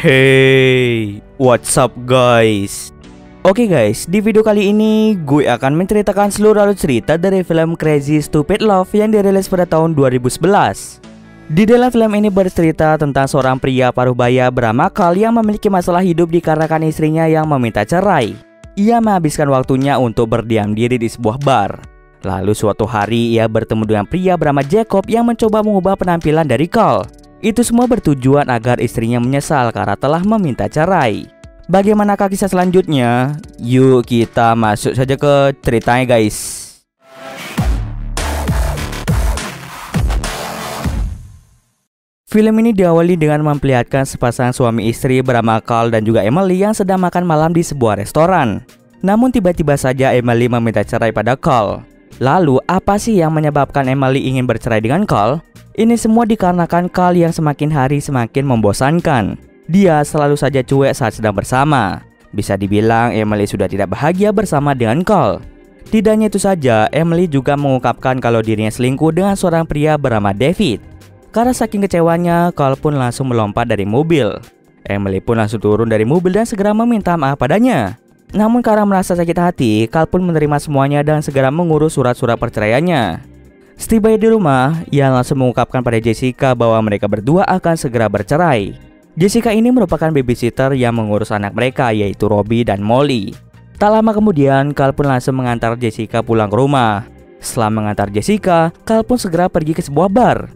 Hey, what's up guys? Oke guys, di video kali ini gue akan menceritakan seluruh alur cerita dari film Crazy Stupid Love yang dirilis pada tahun 2011. Di dalam film ini bercerita tentang seorang pria paruh baya bernama Carl yang memiliki masalah hidup dikarenakan istrinya yang meminta cerai. Ia menghabiskan waktunya untuk berdiam diri di sebuah bar. Lalu suatu hari ia bertemu dengan pria bernama Jacob yang mencoba mengubah penampilan dari Carl. Itu semua bertujuan agar istrinya menyesal karena telah meminta cerai. Bagaimanakah kisah selanjutnya? Yuk kita masuk saja ke ceritanya guys. Film ini diawali dengan memperlihatkan sepasang suami istri bernama Carl dan juga Emily yang sedang makan malam di sebuah restoran. Namun tiba-tiba saja Emily meminta cerai pada Carl. Lalu apa sih yang menyebabkan Emily ingin bercerai dengan Carl? Ini semua dikarenakan Carl yang semakin hari semakin membosankan. Dia selalu saja cuek saat sedang bersama. Bisa dibilang Emily sudah tidak bahagia bersama dengan Carl. Tidak hanya itu saja, Emily juga mengungkapkan kalau dirinya selingkuh dengan seorang pria bernama David. Karena saking kecewanya, Carl pun langsung melompat dari mobil. Emily pun langsung turun dari mobil dan segera meminta maaf padanya. Namun karena merasa sakit hati, Carl pun menerima semuanya dan segera mengurus surat-surat perceraiannya. Setibanya di rumah, ia langsung mengungkapkan pada Jessica bahwa mereka berdua akan segera bercerai. Jessica ini merupakan babysitter yang mengurus anak mereka, yaitu Robbie dan Molly. Tak lama kemudian, Carl pun langsung mengantar Jessica pulang ke rumah. Setelah mengantar Jessica, Carl pun segera pergi ke sebuah bar.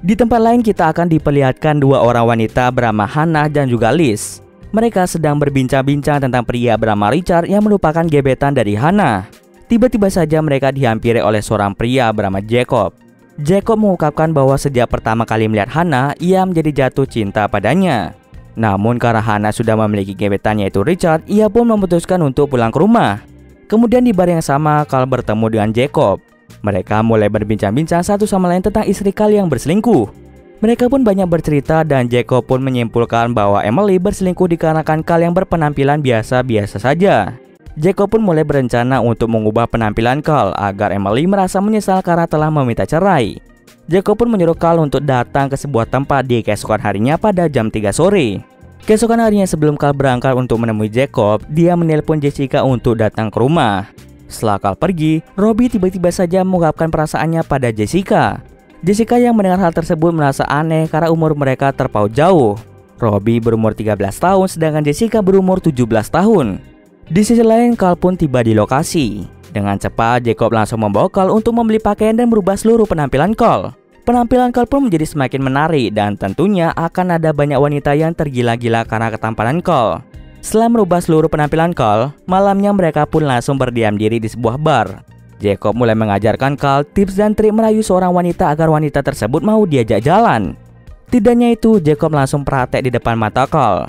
Di tempat lain kita akan diperlihatkan dua orang wanita bernama Hannah dan juga Liz. Mereka sedang berbincang-bincang tentang pria bernama Richard yang merupakan gebetan dari Hannah. Tiba-tiba saja mereka dihampiri oleh seorang pria bernama Jacob. Jacob mengungkapkan bahwa sejak pertama kali melihat Hannah, ia menjadi jatuh cinta padanya. Namun karena Hannah sudah memiliki gebetannya yaitu Richard, ia pun memutuskan untuk pulang ke rumah. Kemudian di bar yang sama, Carl bertemu dengan Jacob. Mereka mulai berbincang-bincang satu sama lain tentang istri Carl yang berselingkuh. Mereka pun banyak bercerita dan Jacob pun menyimpulkan bahwa Emily berselingkuh dikarenakan Carl yang berpenampilan biasa-biasa saja. Jacob pun mulai berencana untuk mengubah penampilan Carl agar Emily merasa menyesal karena telah meminta cerai. Jacob pun menyuruh Carl untuk datang ke sebuah tempat di keesokan harinya pada jam 3 sore. Keesokan harinya sebelum Carl berangkat untuk menemui Jacob, dia menelpon Jessica untuk datang ke rumah. Setelah Carl pergi, Robbie tiba-tiba saja mengungkapkan perasaannya pada Jessica. Jessica yang mendengar hal tersebut merasa aneh karena umur mereka terpaut jauh. Robbie berumur 13 tahun sedangkan Jessica berumur 17 tahun. Di sisi lain, Carl pun tiba di lokasi. Dengan cepat, Jacob langsung membawa Carl untuk membeli pakaian dan merubah seluruh penampilan Carl. Penampilan Carl pun menjadi semakin menarik dan tentunya akan ada banyak wanita yang tergila-gila karena ketampanan Carl. Setelah merubah seluruh penampilan Carl, malamnya mereka pun langsung berdiam diri di sebuah bar. Jacob mulai mengajarkan Carl tips dan trik merayu seorang wanita agar wanita tersebut mau diajak jalan. Tidak hanya itu, Jacob langsung praktek di depan mata Carl.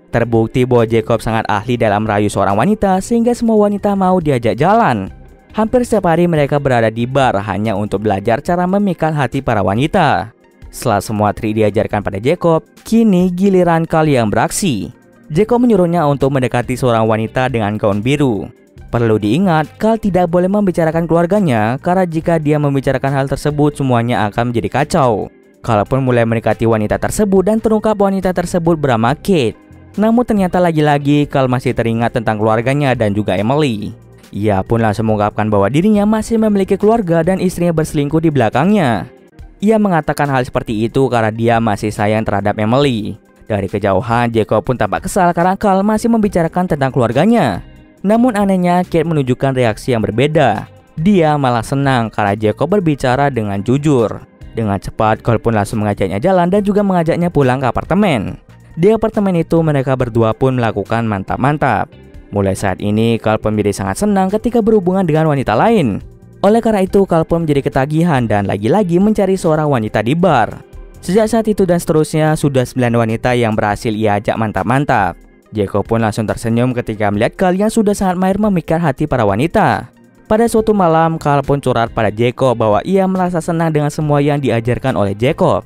Terbukti bahwa Jacob sangat ahli dalam merayu seorang wanita sehingga semua wanita mau diajak jalan. Hampir setiap hari mereka berada di bar hanya untuk belajar cara memikat hati para wanita. Setelah semua trik diajarkan pada Jacob, kini giliran Carl yang beraksi. Jacob menyuruhnya untuk mendekati seorang wanita dengan gaun biru. Perlu diingat, Carl tidak boleh membicarakan keluarganya karena jika dia membicarakan hal tersebut semuanya akan menjadi kacau. Carl pun mulai mendekati wanita tersebut dan terungkap wanita tersebut bernama Kate. Namun ternyata lagi-lagi Carl masih teringat tentang keluarganya dan juga Emily. Ia pun langsung mengungkapkan bahwa dirinya masih memiliki keluarga dan istrinya berselingkuh di belakangnya. Ia mengatakan hal seperti itu karena dia masih sayang terhadap Emily. Dari kejauhan, Jacob pun tampak kesal karena Carl masih membicarakan tentang keluarganya. Namun anehnya, Kate menunjukkan reaksi yang berbeda. Dia malah senang karena Jacob berbicara dengan jujur. Dengan cepat, Carl pun langsung mengajaknya jalan dan juga mengajaknya pulang ke apartemen. Di apartemen itu mereka berdua pun melakukan mantap-mantap. Mulai saat ini Carl pun menjadi sangat senang ketika berhubungan dengan wanita lain. Oleh karena itu Carl pun menjadi ketagihan dan lagi-lagi mencari seorang wanita di bar. Sejak saat itu dan seterusnya sudah 9 wanita yang berhasil ia ajak mantap-mantap. Jacob pun langsung tersenyum ketika melihat Carl yang sudah sangat mahir memikat hati para wanita. Pada suatu malam Carl pun curhat pada Jacob bahwa ia merasa senang dengan semua yang diajarkan oleh Jacob.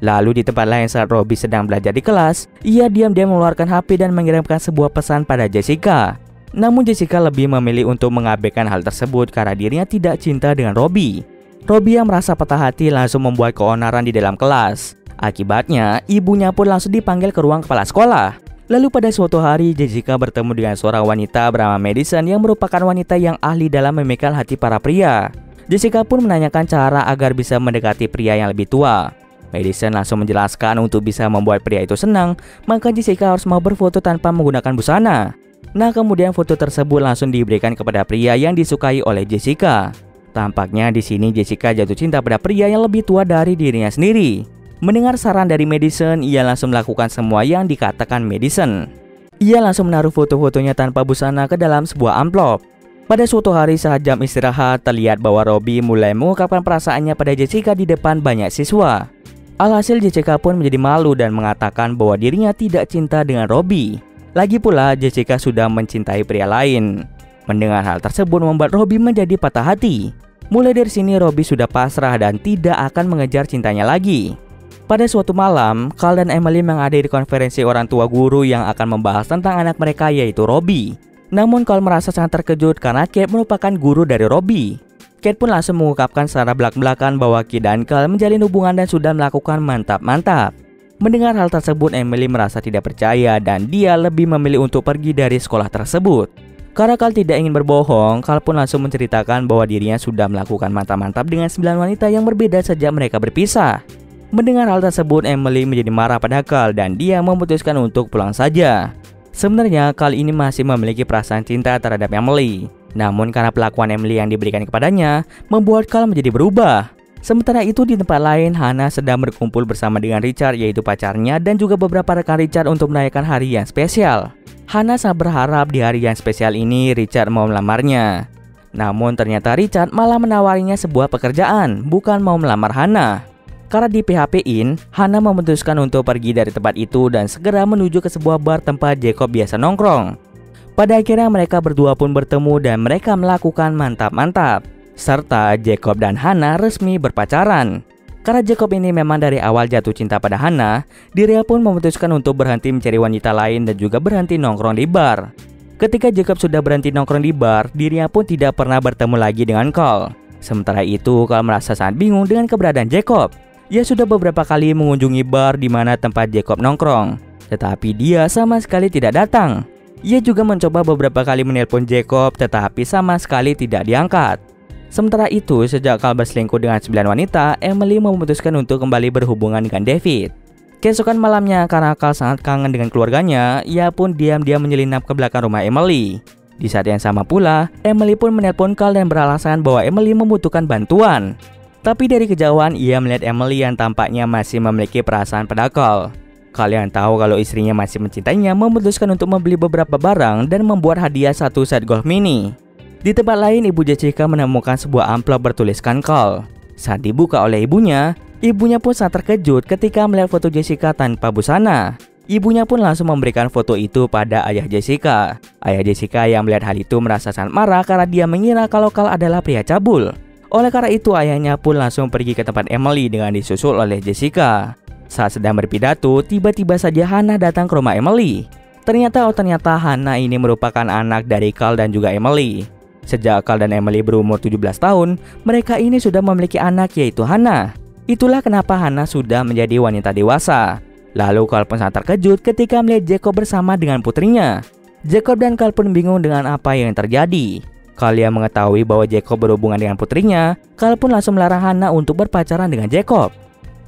Lalu di tempat lain saat Robbie sedang belajar di kelas, ia diam-diam mengeluarkan HP dan mengirimkan sebuah pesan pada Jessica. Namun Jessica lebih memilih untuk mengabaikan hal tersebut karena dirinya tidak cinta dengan Robbie. Robbie yang merasa patah hati langsung membuat keonaran di dalam kelas. Akibatnya, ibunya pun langsung dipanggil ke ruang kepala sekolah. Lalu pada suatu hari, Jessica bertemu dengan seorang wanita bernama Madison yang merupakan wanita yang ahli dalam memikat hati para pria. Jessica pun menanyakan cara agar bisa mendekati pria yang lebih tua. Madison langsung menjelaskan untuk bisa membuat pria itu senang, maka Jessica harus mau berfoto tanpa menggunakan busana. Nah, kemudian foto tersebut langsung diberikan kepada pria yang disukai oleh Jessica. Tampaknya di sini Jessica jatuh cinta pada pria yang lebih tua dari dirinya sendiri. Mendengar saran dari Madison, ia langsung melakukan semua yang dikatakan Madison. Ia langsung menaruh foto-fotonya tanpa busana ke dalam sebuah amplop. Pada suatu hari saat jam istirahat, terlihat bahwa Robbie mulai mengungkapkan perasaannya pada Jessica di depan banyak siswa. Alhasil Jessica pun menjadi malu dan mengatakan bahwa dirinya tidak cinta dengan Robbie. Lagi pula Jessica sudah mencintai pria lain. Mendengar hal tersebut membuat Robbie menjadi patah hati. Mulai dari sini Robbie sudah pasrah dan tidak akan mengejar cintanya lagi. Pada suatu malam, Carl dan Emily menghadiri konferensi orang tua guru yang akan membahas tentang anak mereka yaitu Robbie. Namun Carl merasa sangat terkejut karena Kate merupakan guru dari Robbie. Kate pun langsung mengungkapkan secara belak-belakan bahwa Kate dan Carl menjalin hubungan dan sudah melakukan mantap-mantap. Mendengar hal tersebut, Emily merasa tidak percaya dan dia lebih memilih untuk pergi dari sekolah tersebut. Karena Carl tidak ingin berbohong, Carl pun langsung menceritakan bahwa dirinya sudah melakukan mantap-mantap dengan 9 wanita yang berbeda sejak mereka berpisah. Mendengar hal tersebut, Emily menjadi marah pada Carl dan dia memutuskan untuk pulang saja. Sebenarnya Carl ini masih memiliki perasaan cinta terhadap Emily. Namun karena pelakuan Emily yang diberikan kepadanya, membuat Carl menjadi berubah. Sementara itu di tempat lain, Hannah sedang berkumpul bersama dengan Richard yaitu pacarnya dan juga beberapa rekan Richard untuk merayakan hari yang spesial. Hannah sangat berharap di hari yang spesial ini Richard mau melamarnya. Namun ternyata Richard malah menawarinya sebuah pekerjaan, bukan mau melamar Hannah. Karena di PHP-in, Hannah memutuskan untuk pergi dari tempat itu dan segera menuju ke sebuah bar tempat Jacob biasa nongkrong. Pada akhirnya mereka berdua pun bertemu dan mereka melakukan mantap-mantap. Serta Jacob dan Hannah resmi berpacaran. Karena Jacob ini memang dari awal jatuh cinta pada Hannah, dirinya pun memutuskan untuk berhenti mencari wanita lain dan juga berhenti nongkrong di bar. Ketika Jacob sudah berhenti nongkrong di bar, dirinya pun tidak pernah bertemu lagi dengan Carl. Sementara itu, Carl merasa sangat bingung dengan keberadaan Jacob. Ia sudah beberapa kali mengunjungi bar di mana tempat Jacob nongkrong, tetapi dia sama sekali tidak datang. Ia juga mencoba beberapa kali menelpon Jacob, tetapi sama sekali tidak diangkat. Sementara itu, sejak Carl berselingkuh dengan 9 wanita, Emily memutuskan untuk kembali berhubungan dengan David. Keesokan malamnya, karena Carl sangat kangen dengan keluarganya, ia pun diam-diam menyelinap ke belakang rumah Emily. Di saat yang sama pula, Emily pun menelpon Carl dan beralasan bahwa Emily membutuhkan bantuan. Tapi dari kejauhan, ia melihat Emily yang tampaknya masih memiliki perasaan pada Carl. Carl yang tahu kalau istrinya masih mencintainya memutuskan untuk membeli beberapa barang dan membuat hadiah satu set golf mini. Di tempat lain, ibu Jessica menemukan sebuah amplop bertuliskan Carl. Saat dibuka oleh ibunya pun sangat terkejut ketika melihat foto Jessica tanpa busana. Ibunya pun langsung memberikan foto itu pada ayah Jessica. Ayah Jessica yang melihat hal itu merasa sangat marah karena dia mengira kalau Carl adalah pria cabul. Oleh karena itu, ayahnya pun langsung pergi ke tempat Emily dengan disusul oleh Jessica. Saat sedang berpidato, tiba-tiba saja Hannah datang ke rumah Emily. Ternyata Hannah ini merupakan anak dari Carl dan juga Emily. Sejak Carl dan Emily berumur 17 tahun, mereka ini sudah memiliki anak yaitu Hannah. Itulah kenapa Hannah sudah menjadi wanita dewasa. Lalu Carl pun sangat terkejut ketika melihat Jacob bersama dengan putrinya. Jacob dan Carl pun bingung dengan apa yang terjadi. Carl yang mengetahui bahwa Jacob berhubungan dengan putrinya, Carl pun langsung melarang Hannah untuk berpacaran dengan Jacob.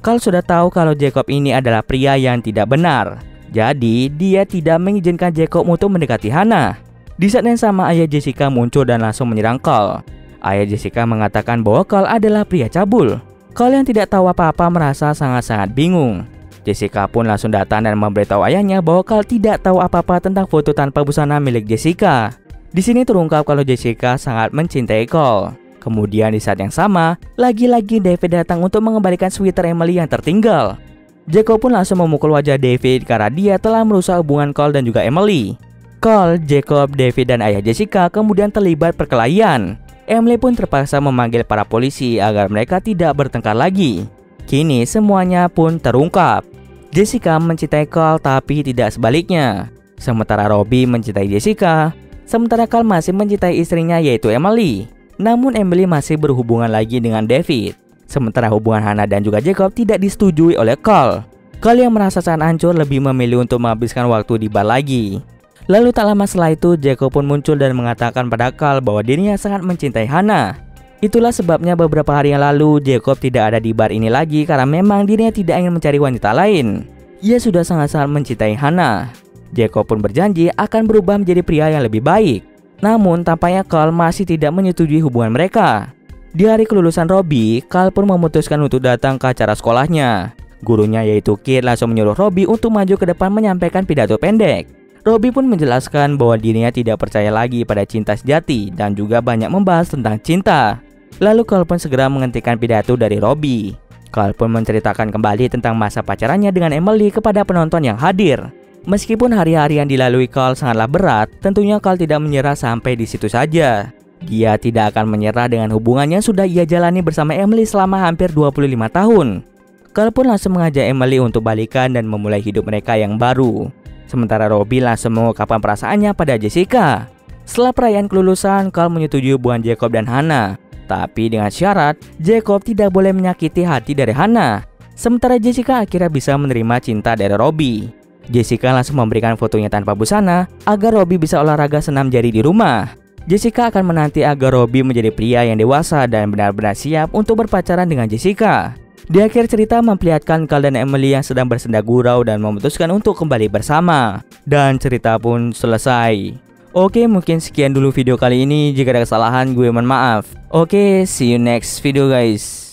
Carl sudah tahu kalau Jacob ini adalah pria yang tidak benar. Jadi, dia tidak mengizinkan Jacob untuk mendekati Hannah. Di saat yang sama, ayah Jessica muncul dan langsung menyerang Carl. Ayah Jessica mengatakan bahwa Carl adalah pria cabul. Carl yang tidak tahu apa-apa merasa sangat-sangat bingung. Jessica pun langsung datang dan memberitahu ayahnya bahwa Carl tidak tahu apa-apa tentang foto tanpa busana milik Jessica. Di sini terungkap kalau Jessica sangat mencintai Carl. Kemudian di saat yang sama, lagi-lagi David datang untuk mengembalikan sweater Emily yang tertinggal. Jacob pun langsung memukul wajah David karena dia telah merusak hubungan Carl dan juga Emily. Carl, Jacob, David, dan ayah Jessica kemudian terlibat perkelahian. Emily pun terpaksa memanggil para polisi agar mereka tidak bertengkar lagi. Kini semuanya pun terungkap. Jessica mencintai Carl tapi tidak sebaliknya. Sementara Robbie mencintai Jessica. Sementara Carl masih mencintai istrinya yaitu Emily. Namun Emily masih berhubungan lagi dengan David. Sementara hubungan Hana dan juga Jacob tidak disetujui oleh Cole. Cole yang merasa sangat hancur lebih memilih untuk menghabiskan waktu di bar lagi. Lalu tak lama setelah itu, Jacob pun muncul dan mengatakan pada Cole bahwa dirinya sangat mencintai Hana. Itulah sebabnya beberapa hari yang lalu Jacob tidak ada di bar ini lagi karena memang dirinya tidak ingin mencari wanita lain. Ia sudah sangat-sangat mencintai Hana. Jacob pun berjanji akan berubah menjadi pria yang lebih baik. Namun tampaknya Cole masih tidak menyetujui hubungan mereka. Di hari kelulusan Robbie, Cole pun memutuskan untuk datang ke acara sekolahnya. Gurunya yaitu Kit langsung menyuruh Robbie untuk maju ke depan menyampaikan pidato pendek. Robbie pun menjelaskan bahwa dirinya tidak percaya lagi pada cinta sejati dan juga banyak membahas tentang cinta. Lalu Cole pun segera menghentikan pidato dari Robbie. Cole pun menceritakan kembali tentang masa pacarannya dengan Emily kepada penonton yang hadir. Meskipun hari-hari yang dilalui Cole sangatlah berat, tentunya Cole tidak menyerah sampai di situ saja. Dia tidak akan menyerah dengan hubungan yang sudah ia jalani bersama Emily selama hampir 25 tahun. Cole pun langsung mengajak Emily untuk balikan dan memulai hidup mereka yang baru. Sementara Robbie langsung mengungkapkan perasaannya pada Jessica. Setelah perayaan kelulusan, Cole menyetujui hubungan Jacob dan Hana. Tapi dengan syarat, Jacob tidak boleh menyakiti hati dari Hana. Sementara Jessica akhirnya bisa menerima cinta dari Robbie. Jessica langsung memberikan fotonya tanpa busana agar Robbie bisa olahraga senam jari di rumah. Jessica akan menanti agar Robbie menjadi pria yang dewasa dan benar-benar siap untuk berpacaran dengan Jessica. Di akhir cerita memperlihatkan Cole dan Emily yang sedang bersenda gurau dan memutuskan untuk kembali bersama. Dan cerita pun selesai. Oke, mungkin sekian dulu video kali ini. Jika ada kesalahan, gue mohon maaf. Oke, see you next video guys.